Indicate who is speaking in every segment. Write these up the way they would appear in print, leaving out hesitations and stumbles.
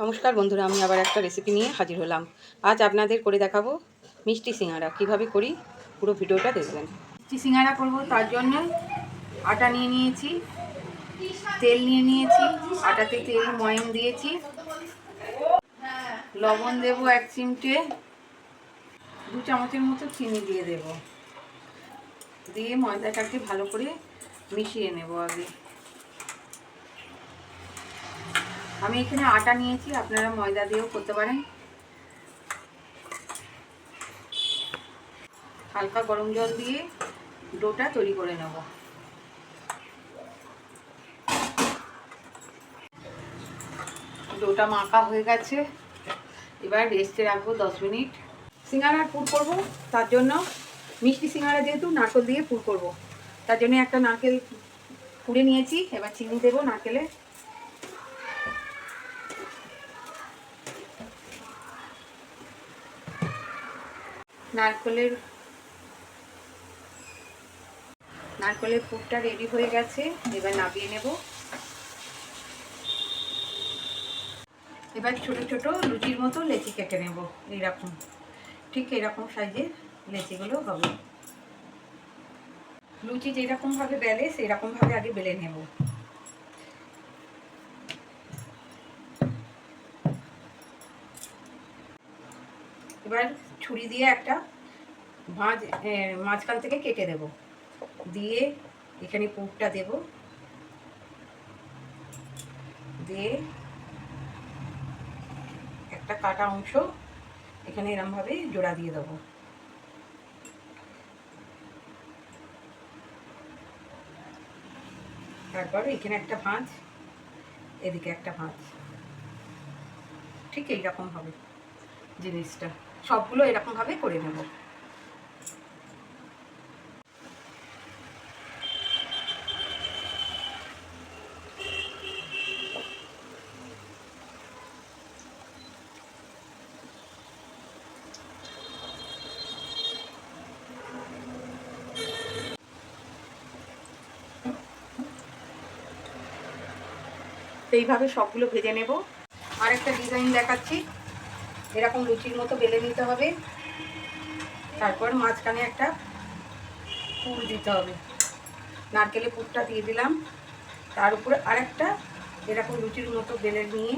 Speaker 1: নমস্কার বন্ধুরা, আমি আবার একটা রেসিপি নিয়ে হাজির হলাম। আজ আপনাদের করে দেখাবো মিষ্টি সিঙ্গারা কিভাবে করি। পুরো ভিডিওটা দেখবেন। মিষ্টি সিঙ্গারা করব, তার জন্য আটা নিয়ে নিয়েছি, তেল নিয়ে নিয়েছি, আটাতে তেল ময়ম দিয়েছি, লবণ দেব 1 চিমটে, 2 চামচের মতো চিনি দিয়ে দেব, দিয়ে ময়দাটাকে ভালো করে মিশিয়ে নেব। আগে আমি এখানে আটা নিয়েছি, আপনারা ময়দা দিয়েও করতে পারেন। হালকা গরম জল দিয়ে ডোটা তৈরি করে নেব। ডোটা মাখা হয়ে গেছে, এবার রেস্টে রাখবো 10 মিনিট। সিঙ্গারার পুর করব, তার জন্য মিষ্টি সিঙ্গারা যেহেতু নারকেল দিয়ে পুর করব, তার জন্য একটা নারকেল পুড়ে নিয়েছি। এবার চিনি দেবো নারকেলে, নারকেলের পুরটা রেডি হয়ে গেছে। এবার নামিয়ে নেব। এবার ছোট ছোট লুচির মতো লেচি কেটে নেব। এইরকম, ঠিক এরকম সাইজের লেচিগুলো হবে। লুচি যেরকমভাবে বেলে সেরকমভাবে আগে বেলে নেব। এবার ছুরি দিয়ে একটা মাঝখান থেকে কেটে দেব, দিয়ে এখানে পুরটা দেব, দিয়ে একটা কাটা অংশ এখানে এরমভাবে জোড়া দিয়ে দেবো। তারপর এখানে একটা ভাঁজ, এদিকে একটা ভাঁজ, ঠিক এইরকম হবে জিনিসটা। সবগুলো এরকমভাবে করে নেব। এইভাবে সবগুলো ভেজে নেব। আর একটা ডিজাইন দেখাচ্ছি, এরকম লুচির মতো বেলে নিতে হবে। তারপর মাঝখানে একটা পুর দিতে হবে, নারকেলের পুরটা দিয়ে দিলাম। তার উপরে আরেকটা এরকম লুচির মতো বেলে নিয়ে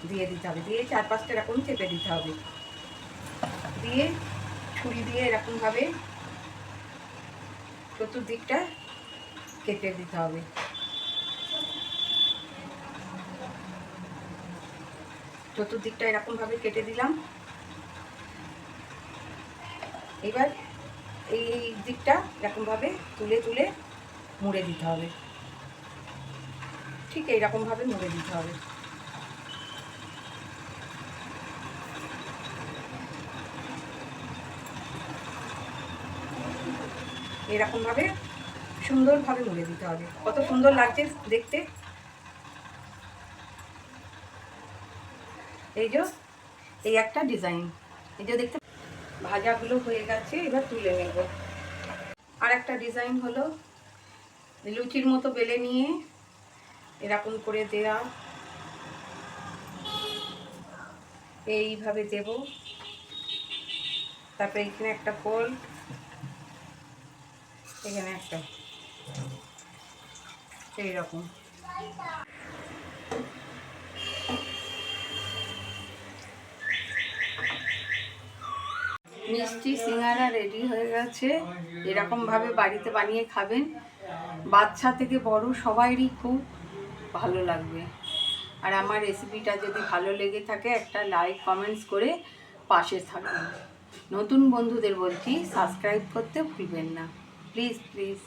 Speaker 1: দিয়ে দিতে হবে, দিয়ে 4-5টা এরকম চেপে দিতে হবে, দিয়ে ছুরি দিয়ে এরকমভাবে চতুর্দিকটা কেটে দিতে হবে। চতুর্দিকটা এরকমভাবে কেটে দিলাম। এবার এই দিকটা এরকমভাবে তুলে তুলে মুড়ে দিতে হবে, ঠিক এইরকমভাবে মুড়ে দিতে হবে। এরকমভাবে সুন্দরভাবে মুড়ে দিতে হবে। কত সুন্দর লাগছে দেখতে। এই যে এই একটা ডিজাইন, এই যে দেখতে ভাজাগুলো হয়ে গেছে, এবার তুলে নেব। আর একটা ডিজাইন হলো লুচির মতো বেলে নিয়ে এরকম করে দেওয়া, এইভাবে দেব। তারপরে এখানে একটা গোল, এখানে একটা, এইরকম। মিষ্টি সিঙ্গারা রেডি হয়ে গেছে। এরকমভাবে বাড়িতে বানিয়ে খাবেন, বাচ্চা থেকে বড় সবাইরই খুব ভালো লাগবে। আর আমার রেসিপিটা যদি ভালো লেগে থাকে একটা লাইক কমেন্টস করে পাশে থাকবেন। নতুন বন্ধুদের বলছি সাবস্ক্রাইব করতে ভুলবেন না, প্লিজ প্লিজ।